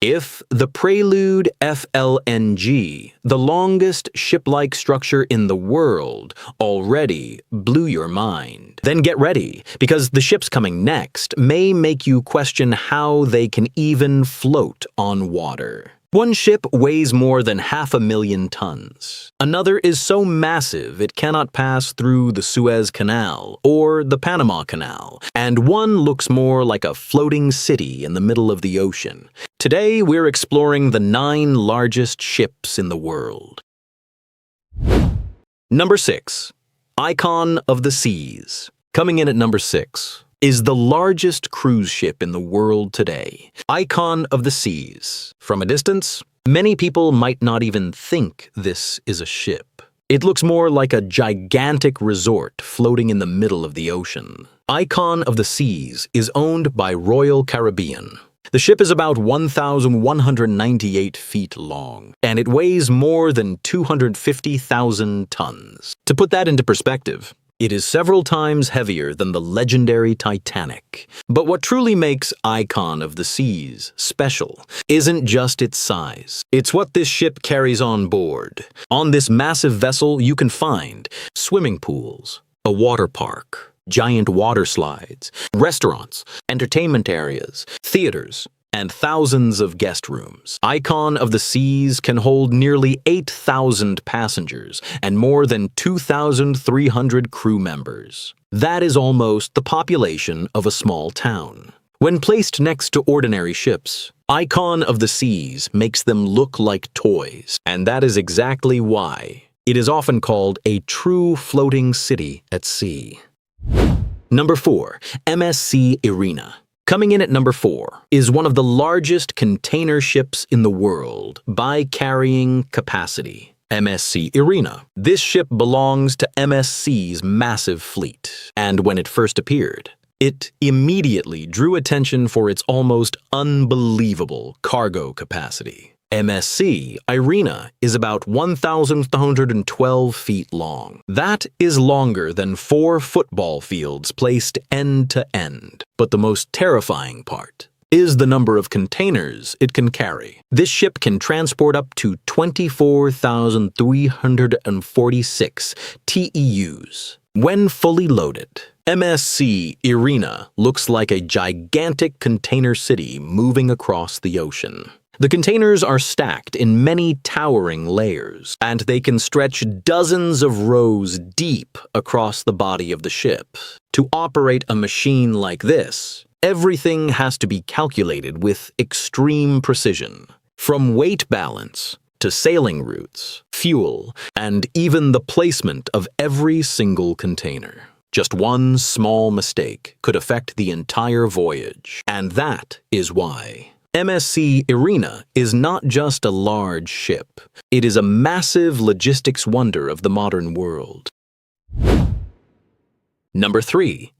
If the Prelude FLNG, the longest ship-like structure in the world, already blew your mind, then get ready, because the ships coming next may make you question how they can even float on water. One ship weighs more than 500,000 tons. Another is so massive it cannot pass through the Suez Canal or the Panama Canal, and one looks more like a floating city in the middle of the ocean. Today, we're exploring the 9 largest ships in the world. Number 6. Icon of the Seas. Coming in at number 6 is the largest cruise ship in the world today, Icon of the Seas. From a distance, many people might not even think this is a ship. It looks more like a gigantic resort floating in the middle of the ocean. Icon of the Seas is owned by Royal Caribbean. The ship is about 1,198 feet long, and it weighs more than 250,000 tons. To put that into perspective, it is several times heavier than the legendary Titanic. But what truly makes Icon of the Seas special isn't just its size. It's what this ship carries on board. On this massive vessel, you can find swimming pools, a water park, giant water slides, restaurants, entertainment areas, theaters, and thousands of guest rooms. Icon of the Seas can hold nearly 8,000 passengers and more than 2,300 crew members. That is almost the population of a small town. When placed next to ordinary ships, Icon of the Seas makes them look like toys, and that is exactly why it is often called a true floating city at sea. Number 4. MSC Irina. Coming in at number 4 is one of the largest container ships in the world by carrying capacity. MSC Irina. This ship belongs to MSC's massive fleet, and when it first appeared, it immediately drew attention for its almost unbelievable cargo capacity. MSC Irina is about 1,112 feet long. That is longer than 4 football fields placed end to end. But the most terrifying part is the number of containers it can carry. This ship can transport up to 24,346 TEUs. When fully loaded, MSC Irina looks like a gigantic container city moving across the ocean. The containers are stacked in many towering layers, and they can stretch dozens of rows deep across the body of the ship. To operate a machine like this, everything has to be calculated with extreme precision. From weight balance to sailing routes, fuel, and even the placement of every single container. Just one small mistake could affect the entire voyage, and that is why MSC Irina is not just a large ship. It is a massive logistics wonder of the modern world. Number 3.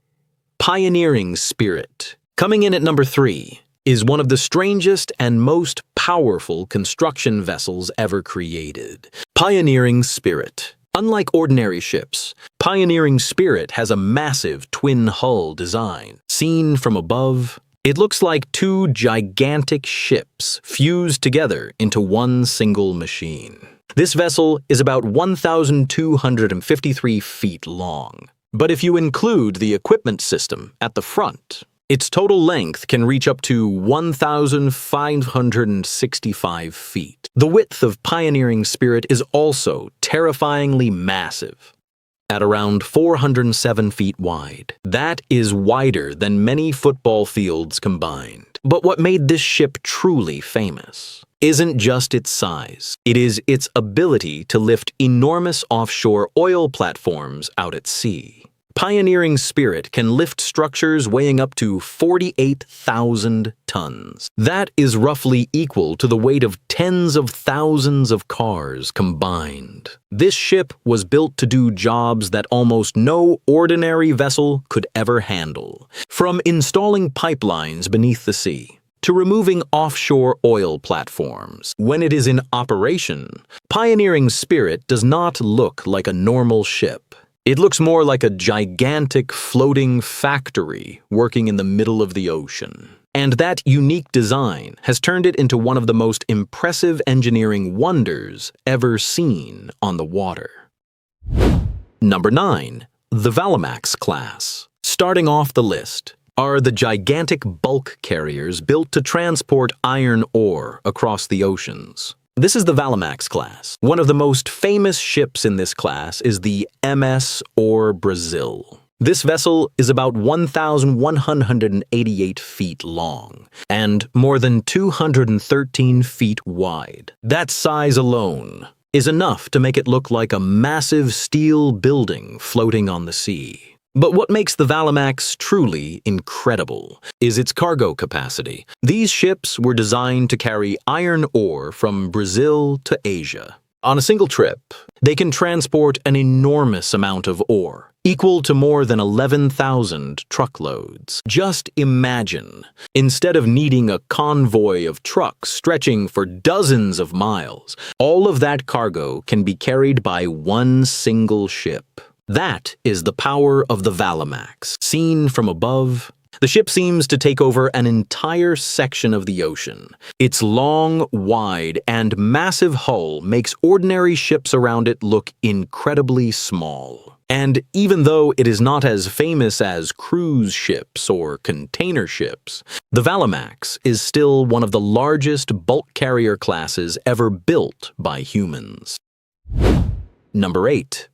Pioneering Spirit. Coming in at number 3 is one of the strangest and most powerful construction vessels ever created. Pioneering Spirit. Unlike ordinary ships, Pioneering Spirit has a massive twin-hull design. Seen from above, it looks like 2 gigantic ships fused together into one single machine. This vessel is about 1,253 feet long. But if you include the equipment system at the front, its total length can reach up to 1,565 feet. The width of Pioneering Spirit is also terrifyingly massive, at around 407 feet wide. That is wider than many football fields combined. But what made this ship truly famous isn't just its size. It is its ability to lift enormous offshore oil platforms out at sea. Pioneering Spirit can lift structures weighing up to 48,000 tons. That is roughly equal to the weight of tens of thousands of cars combined. This ship was built to do jobs that almost no ordinary vessel could ever handle. From installing pipelines beneath the sea to removing offshore oil platforms. When it is in operation, Pioneering Spirit does not look like a normal ship. It looks more like a gigantic floating factory working in the middle of the ocean. And that unique design has turned it into one of the most impressive engineering wonders ever seen on the water. Number 9. The Valemax class. Starting off the list are the gigantic bulk carriers built to transport iron ore across the oceans. This is the Valemax class. One of the most famous ships in this class is the MS Ore Brazil. This vessel is about 1,188 feet long and more than 213 feet wide. That size alone is enough to make it look like a massive steel building floating on the sea. But what makes the Valemax truly incredible is its cargo capacity. These ships were designed to carry iron ore from Brazil to Asia. On a single trip, they can transport an enormous amount of ore, equal to more than 11,000 truckloads. Just imagine, instead of needing a convoy of trucks stretching for dozens of miles, all of that cargo can be carried by one single ship. That is the power of the Valemax. Seen from above, the ship seems to take over an entire section of the ocean. Its long, wide, and massive hull makes ordinary ships around it look incredibly small. And even though it is not as famous as cruise ships or container ships, the Valemax is still one of the largest bulk carrier classes ever built by humans. Number 8.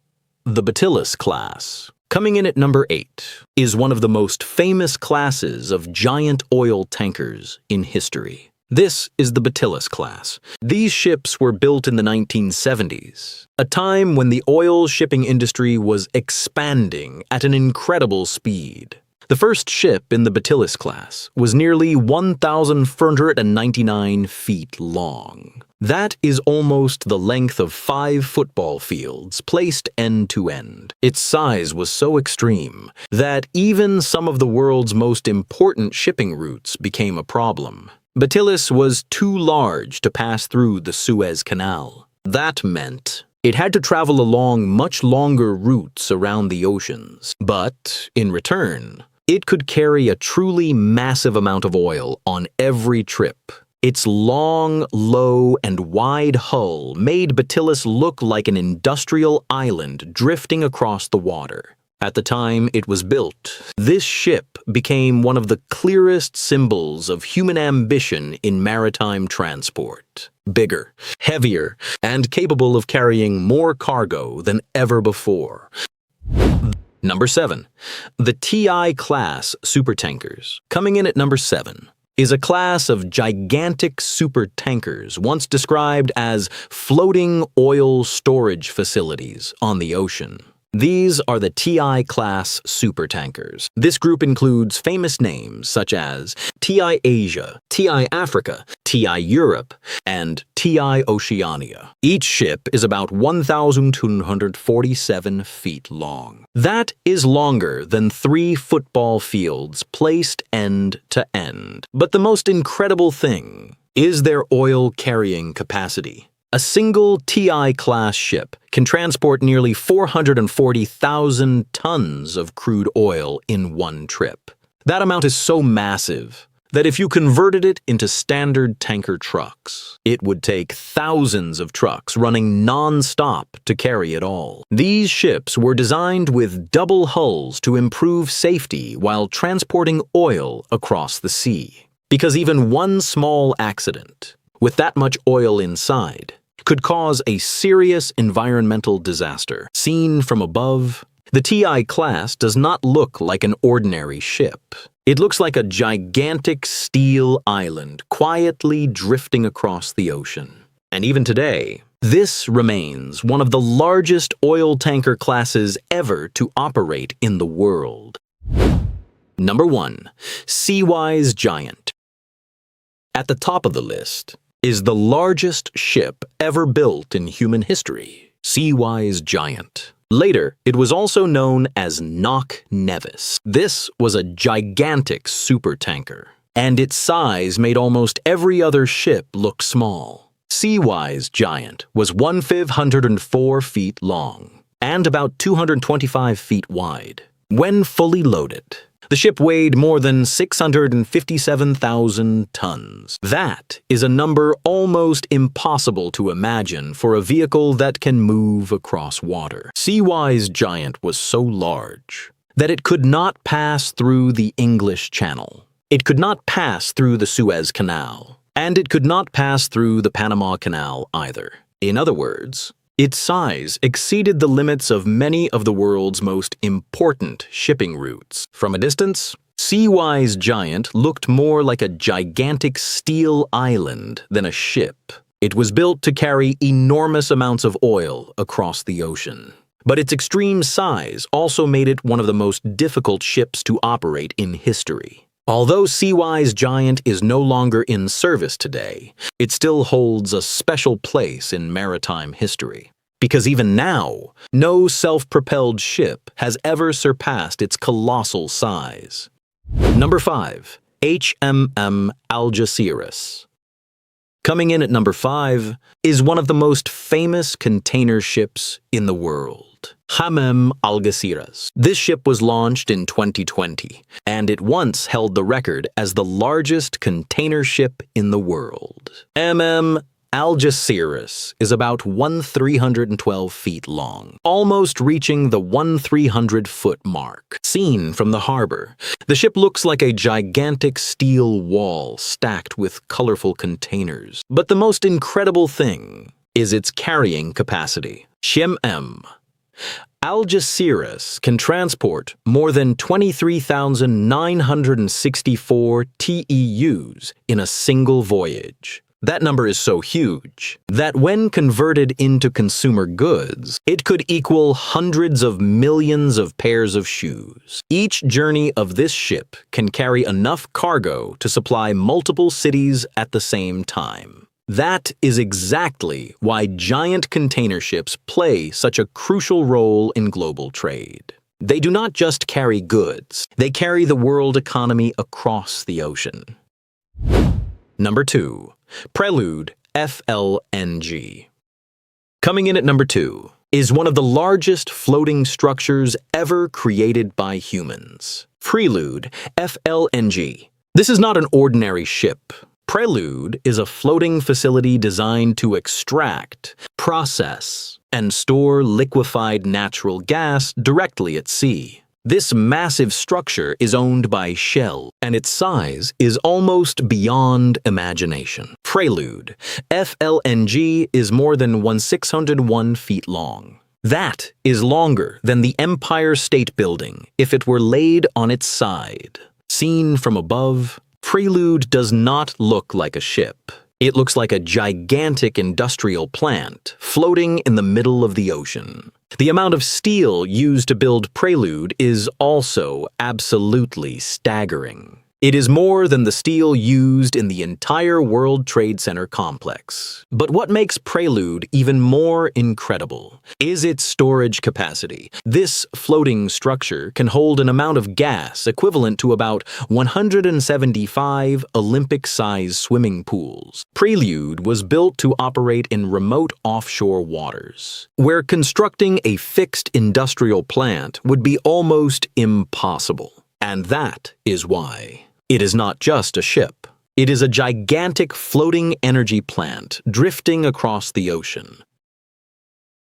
The Batylus class. Coming in at number 8 is one of the most famous classes of giant oil tankers in history. This is the Batylus class. These ships were built in the 1970s, a time when the oil shipping industry was expanding at an incredible speed. The first ship in the Batylus class was nearly 1,499 feet long. That is almost the length of 5 football fields placed end to end. Its size was so extreme that even some of the world's most important shipping routes became a problem. Batylus was too large to pass through the Suez Canal. That meant it had to travel along much longer routes around the oceans. But, in return, it could carry a truly massive amount of oil on every trip. Its long, low, and wide hull made Batylus look like an industrial island drifting across the water. At the time it was built, this ship became one of the clearest symbols of human ambition in maritime transport. Bigger, heavier, and capable of carrying more cargo than ever before. Number 7. The TI-class supertankers. Coming in at number 7 is a class of gigantic supertankers once described as floating oil storage facilities on the ocean. These are the TI-class supertankers. This group includes famous names such as TI Asia, TI Africa, TI Europe, and TI Oceania. Each ship is about 1,247 feet long. That is longer than 3 football fields placed end to end. But the most incredible thing is their oil carrying capacity. A single TI-class ship can transport nearly 440,000 tons of crude oil in one trip. That amount is so massive that if you converted it into standard tanker trucks, it would take thousands of trucks running non-stop to carry it all. These ships were designed with double hulls to improve safety while transporting oil across the sea. Because even one small accident, with that much oil inside, could cause a serious environmental disaster. Seen from above, the TI class does not look like an ordinary ship. It looks like a gigantic steel island quietly drifting across the ocean. And even today, this remains one of the largest oil tanker classes ever to operate in the world. Number 1. Seawise Giant. At the top of the list is the largest ship ever built in human history, Seawise Giant. Later, it was also known as Knock Nevis. This was a gigantic supertanker, and its size made almost every other ship look small. Seawise Giant was 1,504 feet long and about 225 feet wide. When fully loaded, The ship weighed more than 657,000 tons. That is a number almost impossible to imagine for a vehicle that can move across water. Seawise Giant was so large that it could not pass through the English Channel. It could not pass through the Suez Canal, and it could not pass through the Panama Canal either. In other words, its size exceeded the limits of many of the world's most important shipping routes. From a distance, Seawise Giant looked more like a gigantic steel island than a ship. It was built to carry enormous amounts of oil across the ocean. But its extreme size also made it one of the most difficult ships to operate in history. Although Seawise Giant is no longer in service today, it still holds a special place in maritime history. Because even now, no self-propelled ship has ever surpassed its colossal size. Number 5. HMM Algeciras. Coming in at number 5 is one of the most famous container ships in the world. HMM Algeciras. This ship was launched in 2020, and it once held the record as the largest container ship in the world. HMM Algeciras is about 1,312 feet long, almost reaching the 1,300-foot mark. Seen from the harbor, the ship looks like a gigantic steel wall stacked with colorful containers. But the most incredible thing is its carrying capacity. HMM Algeciras can transport more than 23,964 TEUs in a single voyage. That number is so huge that when converted into consumer goods, it could equal hundreds of millions of pairs of shoes. Each journey of this ship can carry enough cargo to supply multiple cities at the same time. That is exactly why giant container ships play such a crucial role in global trade. They do not just carry goods, they carry the world economy across the ocean. Number 2. Prelude FLNG. Coming in at number 2 is one of the largest floating structures ever created by humans. Prelude FLNG. This is not an ordinary ship. Prelude is a floating facility designed to extract, process, and store liquefied natural gas directly at sea. This massive structure is owned by Shell, and its size is almost beyond imagination. Prelude FLNG is more than 1,601 feet long. That is longer than the Empire State Building if it were laid on its side. Seen from above, Prelude does not look like a ship. It looks like a gigantic industrial plant floating in the middle of the ocean. The amount of steel used to build Prelude is also absolutely staggering. It is more than the steel used in the entire World Trade Center complex. But what makes Prelude even more incredible is its storage capacity. This floating structure can hold an amount of gas equivalent to about 175 Olympic-sized swimming pools. Prelude was built to operate in remote offshore waters, where constructing a fixed industrial plant would be almost impossible. And that is why. It is not just a ship. It is a gigantic floating energy plant drifting across the ocean.